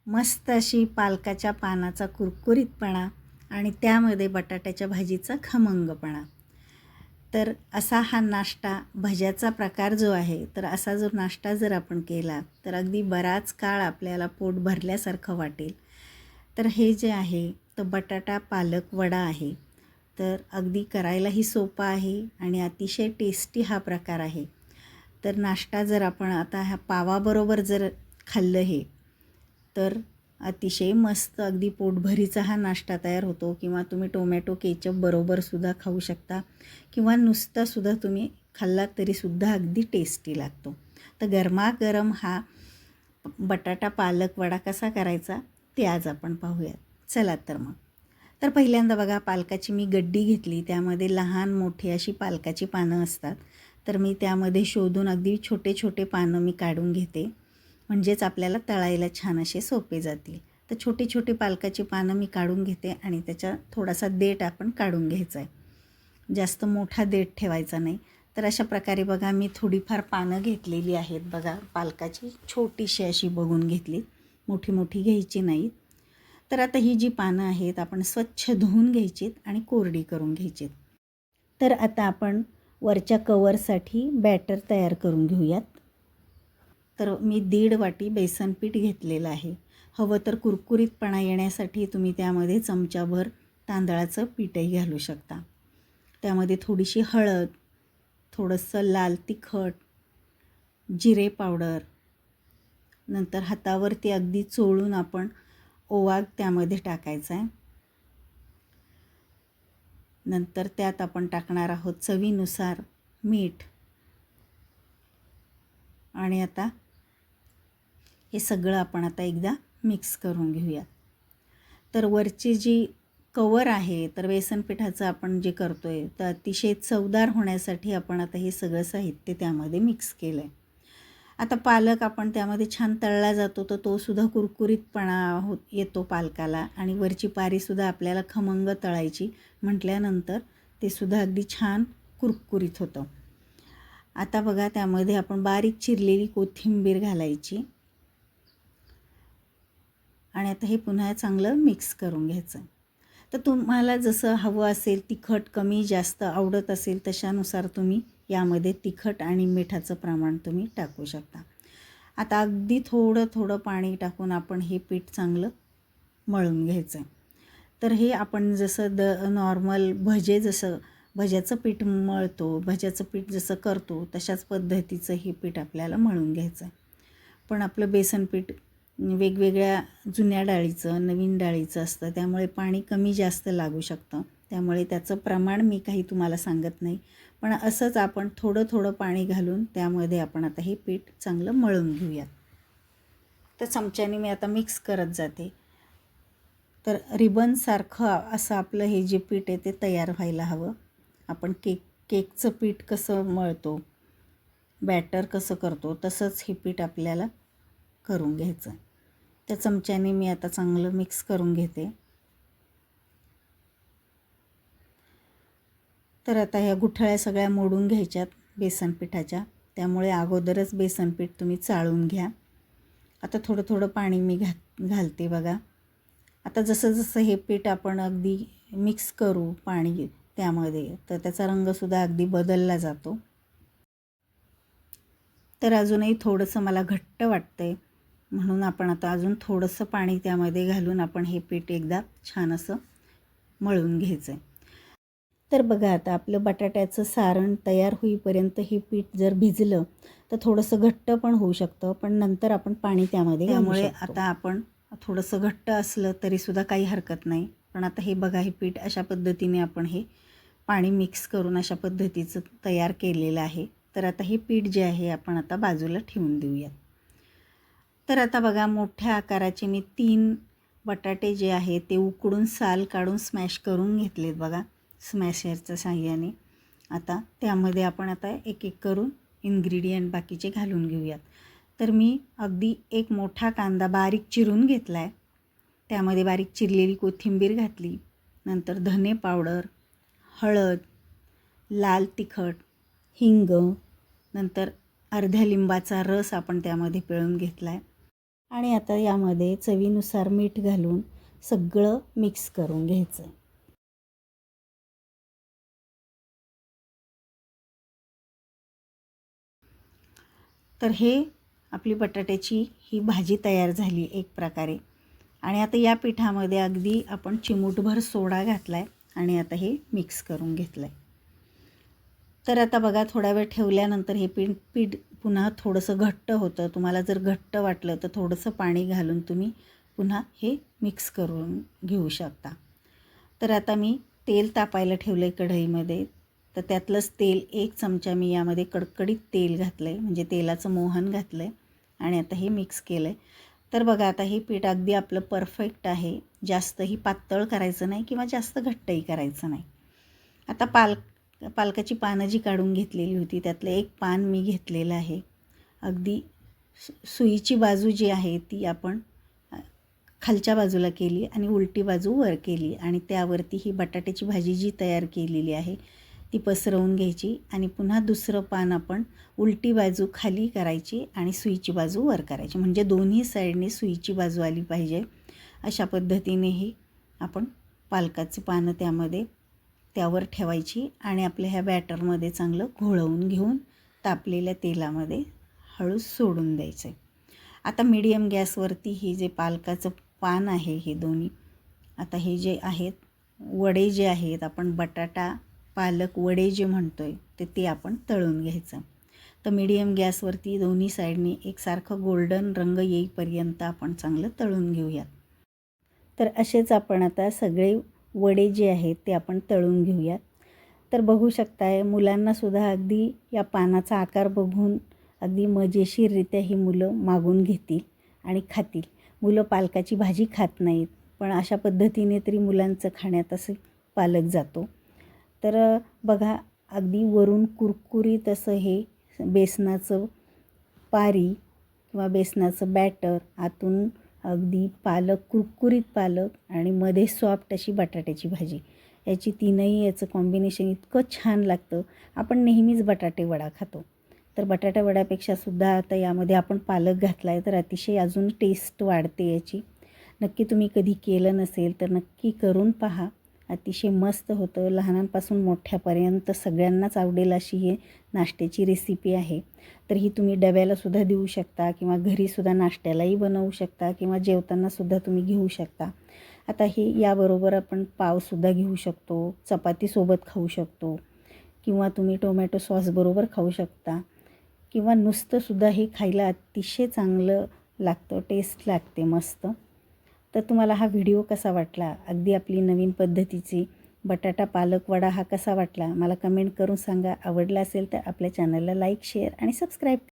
मस्त अशी पालकाच्या पानाचा कुरकुरीतपणा आणि त्यामध्ये बटाट्याच्या भाजीचा खमंगपणा. तर असा हा नाश्ता भज्याचा प्रकार जो आहे, तर असा जो नाश्ता जर आपण केला तर अगदी बराच काळ आपल्याला पोट भरल्यासारखं वाटेल. तर हे जे आहे तर बटाटा पालक वडा आहे. तर अगदी करायलाही सोपा आहे आणि अतिशय टेस्टी हा प्रकार आहे. तर नाश्ता जर आपण आता ह्या पावाबरोबर जर खाल्लं हे तर अतिशय मस्त अगदी पोटभरीचा हा नाश्ता तयार होतो. किंवा तुम्ही टोमॅटो केचप बरोबरसुद्धा खाऊ शकता किंवा नुसतासुद्धा तुम्ही खाल्लात तरीसुद्धा अगदी टेस्टी लागतो. तर गरमागरम हा बटाटा पालक वडा कसा करायचा ते आज आपण पाहूयात. चला तर मग. तर पहिल्यांदा बघा पालकाची मी गड्डी घेतली. त्यामध्ये लहान मोठी अशी पालकाची पानं असतात. तर मी त्यामध्ये शोधून अगदी छोटे छोटे पानं मी काढून घेते, म्हणजेच आपल्याला तळायला छान असे सोपे जातील. तर छोटी छोटी पालकाची पानं मी काढून घेते आणि त्याचा थोडासा देठ आपण काढून घ्यायचा आहे. जास्त मोठा देठ ठेवायचा नाही. तर अशा प्रकारे बघा मी थोडीफार पानं घेतलेली आहेत. बघा पालकाची छोटीशी अशी बघून घेतली, मोठी मोठी घ्यायची नाहीत. तर आता ही जी पानं आहेत आपण स्वच्छ धुवून घ्यायचीत आणि कोरडी करून घ्यायचीत. तर आता आपण वरच्या कवरसाठी बॅटर तयार करून घेऊयात. तर मी 1.5 वाटी बेसन पीठ घेतलेलं आहे. हवं तर कुरकुरीतपणा येण्यासाठी तुम्ही त्यामध्ये चमचाभर तांदळाचं पीठही घालू शकता. त्यामध्ये थोडीशी हळद, थोडंसं लाल तिखट, जिरे पावडर, नंतर हातावरती अगदी चोळून आपण ओवा त्यामध्ये टाकायचा आहे. नंतर त्यात आपण टाकणार आहोत चवीनुसार मीठ. आणि आता हे सगळं आपण आता एकदा मिक्स करून घेऊया. तर वरची जी कवर आहे तर बेसन पिठाचं आपण जे करतोय तर अतिशय चवदार होण्यासाठी आपण आता हे सगळं साहित्य त्यामध्ये मिक्स केलं आहे. आता पालक आपण त्यामध्ये छान तळला जातो तर तो सुद्धा कुरकुरीतपणा येतो पालकाला. आणि वरची पारीसुद्धा आपल्याला खमंग तळायची म्हटल्यानंतर ते सुद्धा अगदी छान कुरकुरीत होतं. आता बघा त्यामध्ये आपण बारीक चिरलेली कोथिंबीर घालायची आणि आता हे पुन्हा चांगलं मिक्स करून घ्यायचं. तर तुम्हाला जसं हवं असेल, तिखट कमी जास्त आवडत असेल तशानुसार तुम्ही यामध्ये तिखट आणि मिठाचं प्रमाण तुम्ही टाकू शकता. आता अगदी थोडं थोडं पाणी टाकून आपण हे पीठ चांगलं मळून घ्यायचं. तर हे आपण जसं नॉर्मल भज्याचं पीठ मळतो, भज्याचं पीठ जसं करतो तशाच पद्धतीचं हे पीठ आपल्याला मळून घ्यायचं. पण आपलं बेसन पीठ वेगवेगळ्या जुन्या डाळीचं नवीन डाळीचं असतं, त्यामुळे पाणी कमी जास्त लागू शकतं. त्यामुळे त्याचं प्रमाण मी काही तुम्हाला सांगत नाही. पण असंच आपण थोडं थोडं पाणी घालून त्यामध्ये आपण आता हे पीठ चांगलं मळून घेऊयात. तर चमच्याने मी आता मिक्स करत जाते. तर रिबनसारखं असं आपलं हे जे पीठ आहे ते तयार व्हायला हवं. आपण केकचं पीठ कसं मळतो, बॅटर कसं करतो तसंच हे पीठ आपल्याला करून घ्यायचं. त्या चमच्याने मी आता चांगलं मिक्स करून घेते. तर आता ह्या गुठळ्या सगळ्या मोडून घ्यायच्यात बेसन पिठाच्या. त्यामुळे अगोदरच बेसन पीठ तुम्ही चाळून घ्या. आता थोडं थोडं पाणी मी घालते बघा. आता जसं जसं हे पीठ आपण अगदी मिक्स करू पाणी त्यामध्ये तर त्याचा रंगसुद्धा अगदी बदलला जातो. तर अजूनही थोडंसं मला घट्ट वाटतं आहे, म्हणून आपण आता अजून थोडंसं पाणी त्यामध्ये घालून आपण हे पीठ एकदा छान असं मळून घ्यायचं आहे. तर बघा आता आपलं बटाट्याचं सारण तयार होईपर्यंत हे पीठ जर भिजलं तर थोडंसं घट्ट पण होऊ शकतं, पण नंतर आपण पाणी त्यामध्ये त्यामुळे आता आपण थोडंसं घट्ट असलं तरीसुद्धा काही हरकत नाही. पण आता हे बघा हे पीठ अशा पद्धतीने आपण हे पाणी मिक्स करून अशा पद्धतीचं तयार केलेलं आहे. तर आता हे पीठ जे आहे आपण आता बाजूला ठेवून देऊयात. तर आता बघा मोठ्या आकाराचे मी 3 बटाटे जे आहे ते उकडून साल काढून स्मॅश करून घेतलेत बघा स्मॅशरच्या साहाय्याने. आता त्यामध्ये आपण आता एक एक करून इन्ग्रेडियंट बाकीचे घालून घेऊयात. तर मी अगदी एक मोठा कांदा बारीक चिरून घेतला आहे. त्यामध्ये बारीक चिरलेली कोथिंबीर घातली. नंतर धने पावडर, हळद, लाल तिखट, हिंग, नंतर अर्ध्या लिंबाचा रस आपण त्यामध्ये पिळून घेतला आहे. आणि आता यामध्ये चवीनुसार मीठ घालून सगळं मिक्स करून घ्यायचं. तर हे आपली बटाट्याची ही भाजी तयार झाली एक प्रकारे. आणि आता या पिठामध्ये अगदी आपण चिमूटभर सोडा घातला आहे आणि आता हे मिक्स करून घेतलं आहे. तर आता बघा थोडा वेळ ठेवल्यानंतर हे पीठ पुन्हा थोडंसं घट्ट होतं. तुम्हाला जर घट्ट वाटलं तर थोडंसं पाणी घालून तुम्ही पुन्हा हे मिक्स करून घेऊ शकता. तर आता मी तेल तापायला ठेवलं आहे कढईमध्ये. तर त्यातलंच तेल 1 चमचा मी यामध्ये कडकडीत तेल घातलं आहे, म्हणजे तेलाचं मोहन घातलं आहे आणि आता हे मिक्स केलं आहे. तर बघा आता हे पीठ अगदी आपलं परफेक्ट आहे. जास्तही पातळ करायचं नाही किंवा जास्त घट्टही करायचं नाही. आता पालकाची पानं जी काढून घेतलेली होती त्यातलं एक पान मी घेतलेलं आहे. अगदी सुईची बाजू जी आहे ती आपण खालच्या बाजूला केली आणि उलटी बाजू वर केली आणि त्यावरती ही बटाट्याची भाजी जी तयार केलेली आहे ती पसरवून घ्यायची आणि पुन्हा दुसरं पान आपण उलटी बाजू खाली करायची आणि सुईची बाजू वर करायची, म्हणजे दोन्ही साईडने सुईची बाजू आली पाहिजे. अशा पद्धतीनेही आपण पालकाची पानं त्यावर ठेवायची आणि आपल्या ह्या बॅटरमध्ये चांगलं घोळवून घेऊन तापलेल्या तेलामध्ये हळू सोडून द्यायचं. आता मीडियम गॅसवरती हे जे पालकाचं पान आहे हे दोन्ही, आता हे जे आहेत वडे जे आहेत आपण बटाटा पालक वडे जे म्हणतोय ते आपण तळून घ्यायचं. तर मीडियम गॅसवरती दोन्ही साईडनी एकसारखं गोल्डन रंग येईपर्यंत आपण चांगलं तळून घेऊयात. तर असेच आपण आता सगळे वडे जे आहेत ते आपण तळून घेऊयात. तर बघू शकताय मुलांनासुद्धा अगदी या पानाचा आकार बघून अगदी मजेशीररित्या ही मुलं मागून घेतील आणि खातील. मुलं पालकाची भाजी खात नाहीत, पण अशा पद्धतीने तरी मुलांचं खाण्यात असं पालक जातो. तर बघा अगदी वरून कुरकुरीत असं हे बेसनाचं पारी किंवा बेसनाचं बॅटर, आतून अगदी पालक कुरकुरीत पालक आणि मध्ये सॉफ्ट अशी बटाट्याची भाजी, याची तीनही याचं कॉम्बिनेशन इतकं छान लागतं. आपण नेहमीच बटाटे वडा खातो, तर बटाटा वड्यापेक्षा सुद्धा आता यामध्ये आपण पालक घातला आहे तर अतिशय अजून टेस्ट वाढते याची. नक्की तुम्ही कधी केलं नसेल तर नक्की करून पहा. अतिशय मस्त होतं. लहानांपासून मोठ्यापर्यंत सगळ्यांनाच आवडेल अशी ही नाश्त्याची रेसिपी आहे. तर ही तुम्ही डब्यालासुद्धा देऊ शकता किंवा घरीसुद्धा नाश्त्यालाही बनवू शकता किंवा जेवतानासुद्धा तुम्ही घेऊ शकता. आता ही याबरोबर आपण पावसुद्धा घेऊ शकतो, चपातीसोबत खाऊ शकतो किंवा तुम्ही टोमॅटो सॉसबरोबर खाऊ शकता किंवा नुसतंसुद्धा हे खायला अतिशय चांगलं लागतं, टेस्ट लागते मस्त. तर तुम्हाला हा व्हिडिओ कसा वाटला, अगदी आपली नवीन पद्धतीची बटाटा पालक वडा हा कसा वाटला मला कमेंट करून सांगा. आवडला असेल तर आपल्या चॅनलला लाईक, शेअर आणि सबस्क्राईब